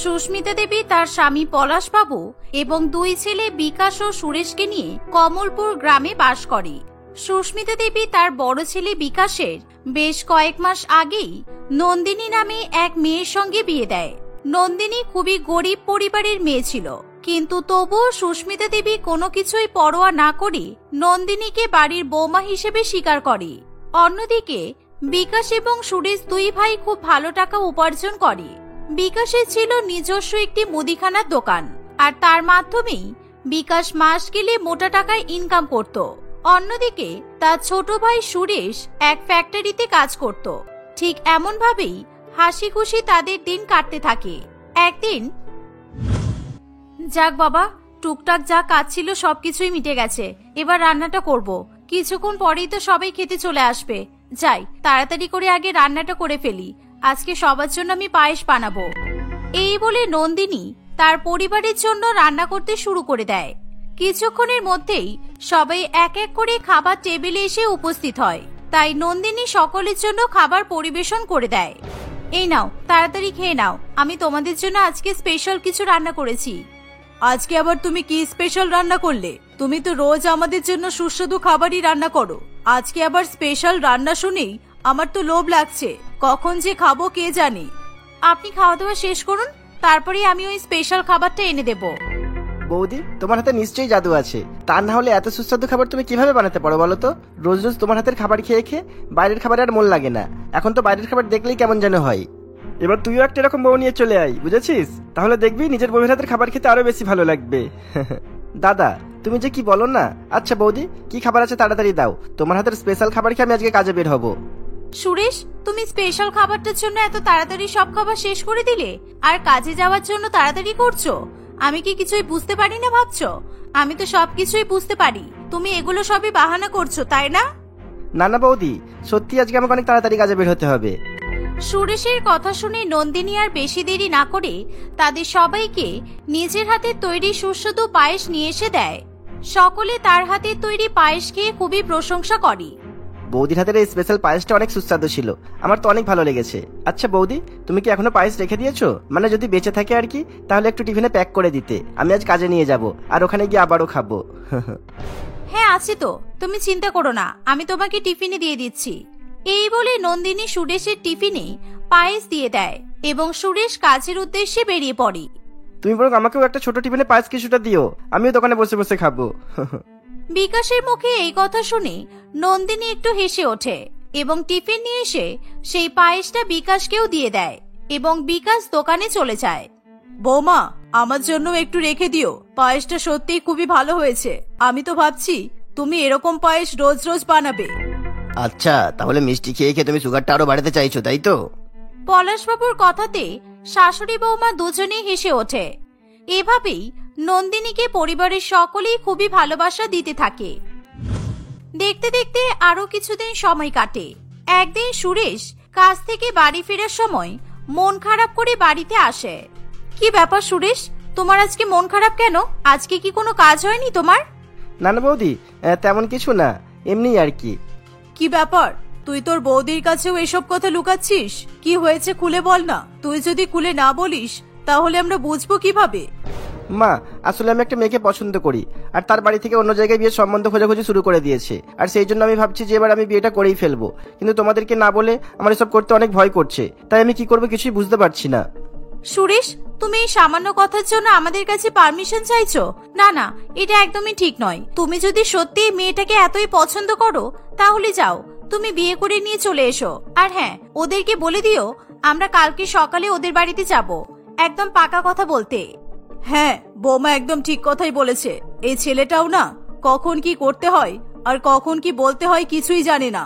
সুস্মিতা দেবী তার স্বামী পলাশবাবু এবং দুই ছেলে বিকাশ ও সুরেশকে নিয়ে কমলপুর গ্রামে বাস করে। সুস্মিতা দেবী তার বড় ছেলে বিকাশের বেশ কয়েক মাস আগেই নন্দিনী নামে এক মেয়ের সঙ্গে বিয়ে দেয়। নন্দিনী খুবই গরিব পরিবারের মেয়ে ছিল, কিন্তু তবুও সুস্মিতা দেবী কোনো কিছুই পরোয়া না করে নন্দিনীকে বাড়ির বৌমা হিসেবে স্বীকার করে। অন্যদিকে বিকাশ এবং সুরেশ দুই ভাই খুব ভালো টাকা উপার্জন করে। বিকাশের ছিল নিজস্ব একটি মুদিখানার দোকান, আর তার মাধ্যমেই বিকাশ মাস গেলে মোটা টাকায় ইনকাম করত। অন্যদিকে তার ছোট ভাই সুরেশ এক ফ্যাক্টরিতে কাজ করত। ঠিক এমন ভাবেই হাসি খুশি তাদের দিন কাটতে থাকে। একদিন, যাক বাবা, টুকটাক যা কাজ ছিল সবকিছুই মিটে গেছে, এবার রান্নাটা করব। কিছুক্ষণ পরেই তো সবাই খেতে চলে আসবে। যাই, তাড়াতাড়ি করে আগে রান্নাটা করে ফেলি। আজকে সবার জন্য আমি পায়েস বানাবো। এই বলে নন্দিনী তার পরিবারের জন্য রান্না করতে শুরু করে দেয়। কিছুক্ষণের মধ্যেই সবাই এক এক করে খাবার টেবিলে এসে উপস্থিত হয়। তাই নন্দিনী সকলের জন্য খাবার পরিবেশন করে দেয়। এই নাও, তাড়াতাড়ি খেয়ে নাও, আমি তোমাদের জন্য আজকে স্পেশাল কিছু রান্না করেছি। আজকে আবার তুমি কি স্পেশাল রান্না করলে? তুমি তো রোজ আমাদের জন্য সুস্বাদু খাবারই রান্না করো, আজকে আবার স্পেশাল রান্না শুনেই আমার তো লোভ লাগছে। কখন যে খাবো কে জানে। আপনি খাওয়া দাওয়া শেষ করুন, তারপরে আমি ওই স্পেশাল খাবারটা এনে দেব। বৌদি, তোমার হাতে নিশ্চয়ই জাদু আছে, তা না হলে এত সুস্বাদু খাবার তুমি কিভাবে বানাতে পারো বলো তো? রোজ রোজ তোমার হাতের খাবার খেয়ে খেয়ে বাইরের খাবার আর মন লাগে না। এখন তো বাইরের খাবার দেখলেই কেমন যেন হয়। এবার তুইও একটা এরকম বউ নিয়ে চলে আয়, বুঝেছিস? তাহলে দেখবি নিজের বউয়ের হাতের খাবার খেতে আরো বেশি ভালো লাগবে। দাদা, তুমি যে কি বলো না। আচ্ছা বৌদি, কি খাবার আছে তাড়াতাড়ি দাও, তোমার হাতের স্পেশাল খাবার খেয়ে আমি আজকে কাজে বের হব। সুরেশ, তুমি স্পেশাল খাবারটার জন্য এত তাড়াতাড়ি সব খাবার শেষ করে দিলে, আর কাজে যাওয়ার জন্য তাড়াতাড়ি করছো। আমি কি কিছুই বুঝতে পারি না ভাবছো? আমি তো সবকিছুই বুঝতে পারি, তুমি এগুলো সবই বাহানা করছো, তাই না? না না বৌদি, সত্যি আজকে আমাকে অনেক তাড়াতাড়ি কাজে বের হতে হবে। সুরেশের কথা শুনে নন্দিনী আর বেশি দেরি না করে তাদের সবাইকে নিজের হাতে তৈরি সুস্বাদু পায়েস নিয়ে এসে দেয়। সকলে তার হাতে তৈরি পায়েস খেয়ে খুবই প্রশংসা করে। বৌদির হাতের এই স্পেশাল পায়েসটা অনেক সুস্বাদু ছিল, আমার তো অনেক ভালো লেগেছে। আচ্ছা বৌদি, তুমি কি এখনো পায়েস রেখে দিয়েছো? মানে যদি বেঁচে থাকে আর কি, তাহলে একটু টিফিনে প্যাক করে দিতে, আমি আজ কাজে নিয়ে যাব, আর ওখানে গিয়ে আবারও খাবো। হ্যাঁ আছে তো, তুমি চিন্তা করো না, আমি তোমাকে টিফিনে দিয়ে দিচ্ছি। এই বলে নন্দিনী সুরেশের টিফিনে পায়েস দিয়ে দেয় এবং সুরেশ কাজের উদ্দেশ্যে বেরিয়ে পড়ে। তুমি বরং আমাকেও একটা ছোট টিফিনে পায়েস কিছুটা দিও, আমিও দোকানে বসে বসে খাবো। বিকাশের মুখে এই কথা শুনে নন্দিনী একটু হেসে ওঠে এবং টিফিন নিয়ে এসে সেই পায়েসটা বিকাশকেও দিয়ে দেয় এবং বিকাশ দোকানে চলে যায়। বৌমা, আমার জন্য একটু রেখে দিও, পায়েসটা সত্যিই খুবই ভালো হয়েছে। আমি তো ভাবছি তুমি এরকম পায়েস রোজ রোজ বানাবে। আচ্ছা, তাহলে মিষ্টি খেয়ে খেয়ে তুমি সুগারটা আরো বাড়াতে চাইছো, তাই তো? পলাশবাবুর কথাতে শাশুড়ি বৌমা দুজনেই হেসে ওঠে। এভাবেই নন্দিনীকে পরিবারের সকলেই খুবই ভালোবাসা দিতে থাকে। দেখতে দেখতে আরো কিছুদিন সময় কাটে। একদিন সুরেশ কাজ থেকে বাড়ি ফেরার সময় মন খারাপ করে বাড়িতে আসে। কি ব্যাপার সুরেশ, তোমার আজকে মন খারাপ কেন? আজকে কি কোনো কাজ হয়নি তোমার? না না বৌদি, তেমন কিছু না, এমনি আর কি। কি ব্যাপার, তুই তোর বৌদির কাছেও এসব কথা লুকাচ্ছিস? কি হয়েছে খুলে বল না। তুই যদি খুলে না বলিস তাহলে আমরা বুঝবো কিভাবে? মা, আসলে আমি একটা মেয়েকে পছন্দ করি, আর তার বাড়ি থেকে অন্য জায়গায় বিয়ের সম্বন্ধ খোঁজাখুঁজি শুরু করে দিয়েছে, আর সেই জন্য আমি ভাবছি যে এবার আমি বিয়েটা করেই ফেলবো। কিন্তু তোমাদেরকে না বলে আমার এসব করতে অনেক ভয় করছে, তাই আমি কি করবো কিছুই বুঝতে পারছি না। সুরেশ, তুমি এই সামান্য কথার জন্য আমাদের কাছে পারমিশন চাইছো? না না, এটা একদমই ঠিক নয়। তুমি যদি সত্যি মেয়েটাকে এতই পছন্দ করো তাহলে যাও, তুমি বিয়ে করে নিয়ে চলে এসো। আর হ্যাঁ, ওদেরকে বলে দিও আমরা কালকে সকালে ওদের বাড়িতে যাব, একদম পাকা কথা বলতে। হ্যাঁ, বৌমা একদম ঠিক কথাই বলেছে। এই ছেলেটাও না কখন কি করতে হয় আর কখন কি বলতে হয় কিছুই জানে না।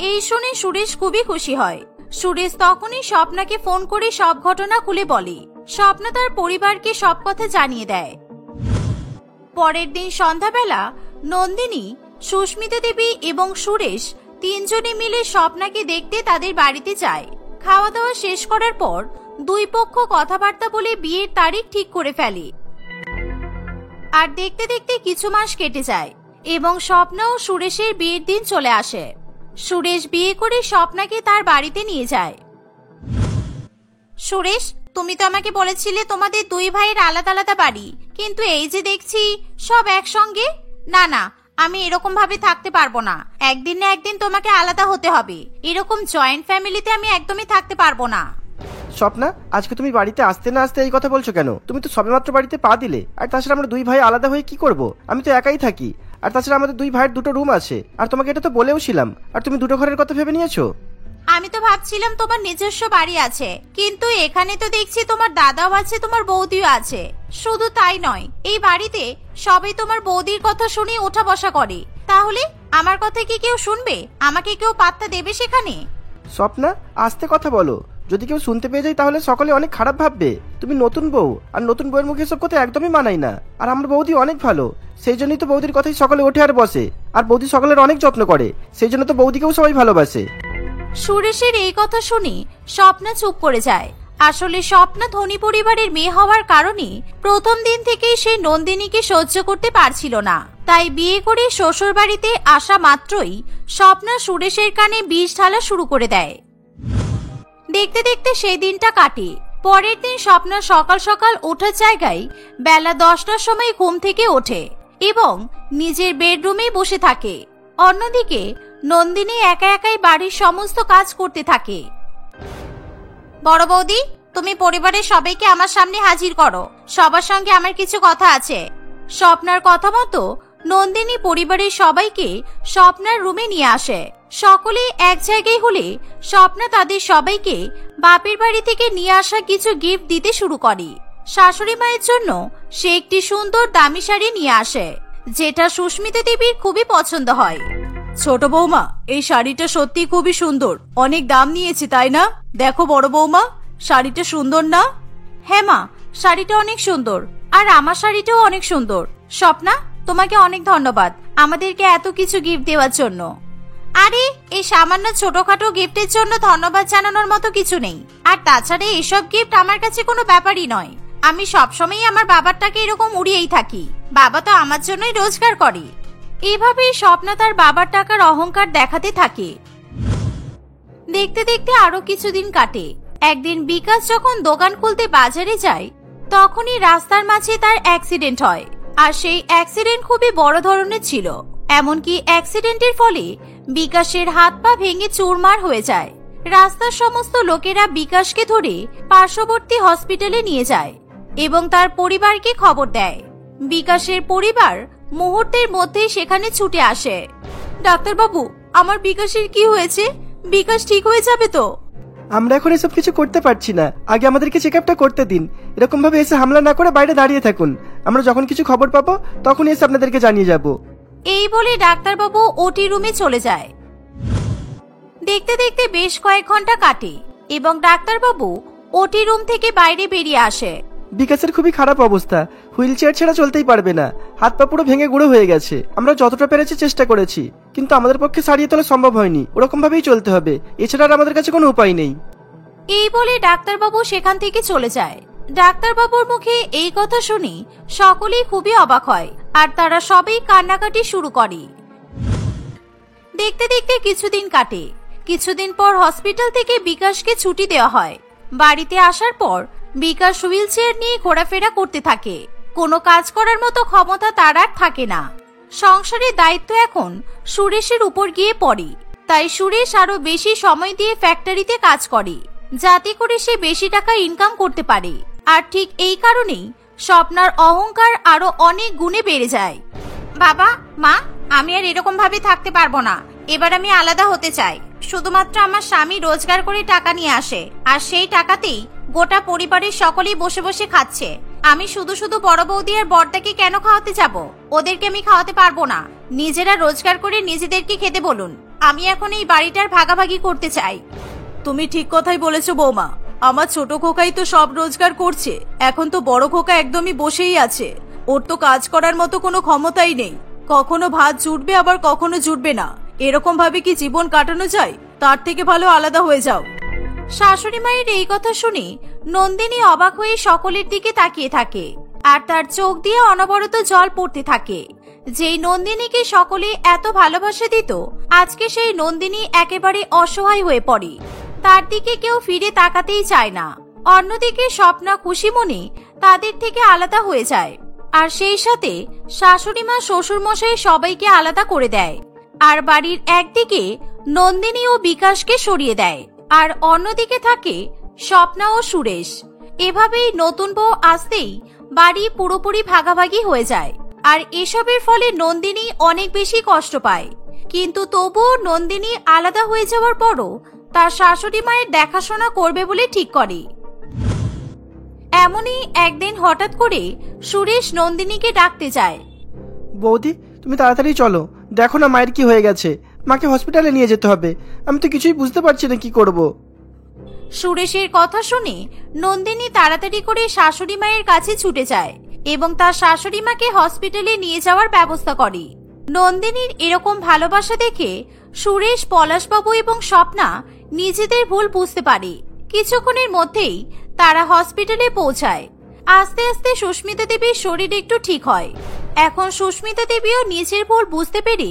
এই শুনে সুরেশ খুবই খুশি হয়। সুরেশ তখনই স্বপ্নাকে ফোন করে সব ঘটনা খুলে বলে। স্বপ্না তার পরিবারকে সব কথা জানিয়ে দেয়। পরের দিন সন্ধ্যাবেলা নন্দিনী, সুস্মিতা দেবী এবং সুরেশ তিনজনে মিলে স্বপ্নাকে দেখতে তাদের বাড়িতে যায়। খাওয়া দাওয়া শেষ করার পর দুই পক্ষ কথাবার্তা বলে বিয়ের তারিখ ঠিক করে ফেলে। আর দেখতে দেখতে কিছু মাস কেটে যায় এবং স্বপ্না ও সুরেশের বিয়ের দিন চলে আসে। সুরেশ বিয়ে করে স্বপ্নাকে তার বাড়িতে নিয়ে যায়। সুরেশ, তুমি তো আমাকে বলেছিলে তোমাদের দুই ভাইয়ের আলাদা আলাদা বাড়ি, কিন্তু এই যে দেখছি সব একসঙ্গে। না না, আমি এরকম ভাবে থাকতে পারবো না। একদিন না একদিন তোমাকে আলাদা হতে হবে। এরকম জয়েন্ট ফ্যামিলিতে আমি একদমই থাকতে পারবো না। স্বপ্না, আজকে তুমি বাড়িতে আসতে না আসতে এই কথা বলছো কেন? তুমি তো সবেমাত্র বাড়িতে পা দিলে। আর তাছাড়া আমরা দুই ভাই আলাদা হয়ে কি করব? আমি তো একাই থাকি। আর তাছাড়া আমাদের দুই ভাইয়ের দুটো রুম আছে, আর তোমাকে এটা তো বলেও ছিলাম। আর তুমি দুটো ঘরের কথা ভেবে নিয়েছো? আমি তো ভাবছিলাম তোমার নিজস্ব বাড়ি আছে, কিন্তু এখানে তো দেখছি তোমার দাদাও আছে, তোমার বৌদিও আছে। শুধু তাই নয়, এই বাড়িতে সবাই তোমার বৌদির কথা শুনে ওঠা বসা করে। তাহলে আমার কথা কি কেউ শুনবে? আমাকে কেউ পাত্তা দেবে সেখানে? স্বপ্না, আস্তে কথা বলো। যদি কেউ শুনতে পেয়ে যায় তাহলে সকলে অনেক খারাপ ভাববে। তুমি নতুন বউ, আর নতুন বউয়ের মুখে এসব কথা একদমই মানাই না। আর আমার বৌদি অনেক ভালো, সেই জন্যই তো বৌদির কথাই সকলে ওঠে আর বসে। আর বৌদি সকলের অনেক যত্ন করে, সেই জন্য তো বৌদিকেও সবাই ভালোবাসে। সুরেশের এই কথা শুনে স্বপ্না চুপ করে যায়। আসলে স্বপ্না ধনী পরিবারের মেয়ে হওয়ার কারণে প্রথম দিন থেকেই সে নন্দিনীকে সহ্য করতে পারছিল না। তাই বিয়ে করে শ্বশুর বাড়িতে আসা মাত্রই স্বপ্না সুরেশের কানে বিষ ঢালা শুরু করে দেয়। দেখতে দেখতে সেই দিনটা কাটে। পরের দিন স্বপ্না সকাল সকাল ওঠার জায়গায় বেলা 10টার সময় ঘুম থেকে ওঠে এবং নিজের বেডরুমেই বসে থাকে। অন্যদিকে নন্দিনী একা একাই বাড়ির সমস্ত কাজ করতে থাকে। বড় বৌদি, তুমি পরিবারের সবাইকে আমার সামনে হাজির করো। সবার সঙ্গে আমার কিছু কথা আছে। স্বপ্নার কথা মতো নন্দিনী পরিবারের সবাইকে স্বপ্নার রুমে নিয়ে আসে। সকলে এক জায়গায় হলে স্বপ্না তাদের সবাইকে বাপের বাড়ি থেকে নিয়ে আসা কিছু গিফট দিতে শুরু করে। শাশুড়ি মায়ের জন্য সে একটি সুন্দর দামি শাড়ি নিয়ে আসে, যেটা সুস্মিতা দেবীর খুবই পছন্দ হয়। ছোট বৌমা, এই শাড়িটা সত্যি খুবই সুন্দর। অনেক দাম নিয়েছে তাই না? দেখো বড় বৌমা, শাড়িটা সুন্দর না? হ্যাঁ মা, শাড়িটা অনেক সুন্দর, আর আমার শাড়িটাও অনেক সুন্দর। স্বপ্না, তোমাকে অনেক ধন্যবাদ আমাদেরকে এত কিছু গিফট দেওয়ার জন্য। আরে, এই সামান্য ছোটখাটো গিফটের জন্য ধন্যবাদ জানানোর মতো কিছু নেই। আর তাছাড়া এসব গিফট আমার কাছে কোনো ব্যাপারই নয়। আমি সবসময় আমার বাবারটাকে এরকম উড়িয়েই থাকি। বাবা তো আমার জন্যই রোজগার করে। এভাবেই স্বপ্না তার বাবার টাকার অহংকার দেখাতে থাকে। দেখতে দেখতে আরো কিছুদিন কাটে। একদিন বিকাশ যখন দোকান খুলতে বাজারে যায়, তখনই রাস্তার মাঝে তার অ্যাক্সিডেন্ট হয়। আর সেই অ্যাক্সিডেন্ট খুবই বড় ধরনের ছিল। এমনকি অ্যাক্সিডেন্টের ফলে বিকাশের হাত পা ভেঙে চুরমার হয়ে যায়। রাস্তার সমস্ত লোকেরা বিকাশকে ধরে পার্শ্ববর্তী হসপিটালে নিয়ে যায় এবং তার পরিবারকে খবর দেয়। বিকাশের পরিবার মুহূর্তের মধ্যেই সেখানে ছুটে আসে। ডাক্তারবাবু, আমার বিকাশের কি হয়েছে? বিকাশ ঠিক হয়ে যাবে তো? আমরা এখন এসব কিছু করতে পারছি না। আগে আমাদেরকে চেকআপটা করতে দিন। এরকম ভাবে এসে হামলা না করে বাইরে দাঁড়িয়ে থাকুন। আমরা যখন কিছু খবর পাবো তখন এসে আপনাদেরকে জানিয়ে যাব। এই বলে ডাক্তারবাবু ওটি রুমে চলে যায়। দেখতে দেখতে বেশ কয়েক ঘন্টা কাটে এবং ডাক্তারবাবু ওটি রুম থেকে বাইরে বেরিয়ে আসে। বিকাশের খুবই খারাপ অবস্থা, হুইল চেয়ার ছাড়া চলতেই পারবে না। হাত পা পুরো ভেঙে গুঁড়ো হয়ে গেছে। আমরা যতটা পেরেছি চেষ্টা করেছি, কিন্তু আমাদের পক্ষে সারিয়ে তোলা সম্ভব হয়নি। ওরকম ভাবেই চলতে হবে, এছাড়া আর আমাদের কাছে কোনো উপায় নেই। এই বলে ডাক্তারবাবু সেখান থেকে চলে যায়। ডাক্তারবাবুর মুখে এই কথা শুনে সকলেই খুবই অবাক হয় আর তারা সবাই কান্নাকাটি শুরু করে। দেখতে দেখতে কিছুদিন কাটে। কিছুদিন পর হসপিটাল থেকে বিকাশকে ছুটি দেওয়া হয়। বাড়িতে আসার পর বিকাশ হুইল চেয়ার নিয়ে ঘোরাফেরা করতে থাকে। কোনো কাজ করার মতো ক্ষমতা তার আর থাকে না। সংসারের দায়িত্ব এখন সুরেশের উপর গিয়ে পড়ে। তাই সুরেশ আরো বেশি সময় দিয়ে ফ্যাক্টরিতে কাজ করে, যাতে করে সে বেশি টাকা ইনকাম করতে পারে। আর ঠিক এই কারণেই স্বপ্নার অহংকার আরো অনেক গুণে বেড়ে যায়। বাবা, মা, আমি আর এরকম ভাবে থাকতে পারবো না। এবার আমি আলাদা হতে চাই। শুধুমাত্র আমার স্বামী রোজগার করে টাকা নিয়ে আসে, আর সেই টাকাতেই গোটা পরিবারের সকলেই বসে বসে খাচ্ছে। আমি শুধু শুধু বড় বৌদি আর বড়দাকে কেন খাওয়াতে যাব? ওদেরকে আমি খাওয়াতে পারবো না। নিজেরা রোজগার করে নিজেদেরকে খেতে বলুন। আমি এখন এই বাড়িটার ভাগাভাগি করতে চাই। তুমি ঠিক কথাই বলেছো বৌমা। আমার ছোট খোকাই তো সব রোজগার করছে। এখন তো বড় খোকা একদমই বসেই আছে। ওর তো কাজ করার মতো কোনো ক্ষমতাই নেই। কখনো ভাত জুটবে, আবার কখনো জুটবে না। এরকম ভাবে কি জীবন কাটানো যায়? তার থেকে ভালো আলাদা হয়ে যাও। শাশুড়ি মায়ের এই কথা শুনে নন্দিনী অবাক হয়ে সকলের দিকে তাকিয়ে থাকে আর তার চোখ দিয়ে অনবরত জল পড়তে থাকে। যেই নন্দিনীকে সকলে এত ভালোবাসা দিত, আজকে সেই নন্দিনী একেবারে অসহায় হয়ে পড়ে। তার দিকে কেউ ফিরে তাকাতেই চায় না। অন্যদিকে স্বপ্না খুশি মনে তাদের থেকে আলাদা হয়ে যায়, আর সেই সাথে শাশুড়ি মা শ্বশুর মশাই সবাইকে আলাদা করে দেয়। আর বাড়ির একদিকে নন্দিনী ও বিকাশকে সরিয়ে দেয়, আর অন্যদিকে থাকে স্বপ্না ও সুরেশ। এভাবেই নতুন বউ আসতেই বাড়ি পুরোপুরি ভাগাভাগি হয়ে যায়। আর এসবের ফলে নন্দিনী অনেক বেশি কষ্ট পায়, কিন্তু তবুও নন্দিনী আলাদা হয়ে যাওয়ার পরও তার শাশুড়ি মায়ের দেখাশোনা করবে বলে ঠিক করে। এমনই একদিন হঠাৎ করে সুরেশ নন্দিনীকে ডাকতে যায়। বৌদি, তুমি তাড়াতাড়ি চলো, দেখো না মায়ের কি হয়ে গেছে। মাকে হসপিটালে নিয়ে যেতে হবে। আমি তো কিছুই বুঝতে পারছি না কি করব। সুরেশের কথা শুনে নন্দিনী তাড়াতাড়ি করে শাশুড়ি মায়ের কাছে ছুটে যায় এবং তার শাশুড়ি মাকে হসপিটালে নিয়ে যাওয়ার ব্যবস্থা করে। নন্দিনীর এরকম ভালোবাসা দেখে সুরেশ, পলাশবাবু এবং স্বপ্না নিজেদের ভুল বুঝতে পারে। কিছুক্ষণের মধ্যেই তারা হসপিটালে পৌঁছায়। আস্তে আস্তে সুস্মিতা দেবীর শরীর একটু ঠিক হয়। এখন সুস্মিতা দেবীও নিজের ভুল বুঝতে পেরে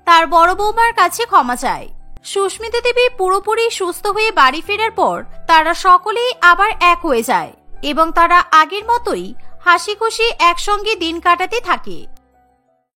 তার বড় বৌমার কাছে ক্ষমা চায়। সুস্মিতা দেবী পুরোপুরি সুস্থ হয়ে বাড়ি ফেরার পর তারা সকলেই আবার এক হয়ে যায় এবং তারা আগের মতোই হাসি খুশি একসঙ্গে দিন কাটাতে থাকে।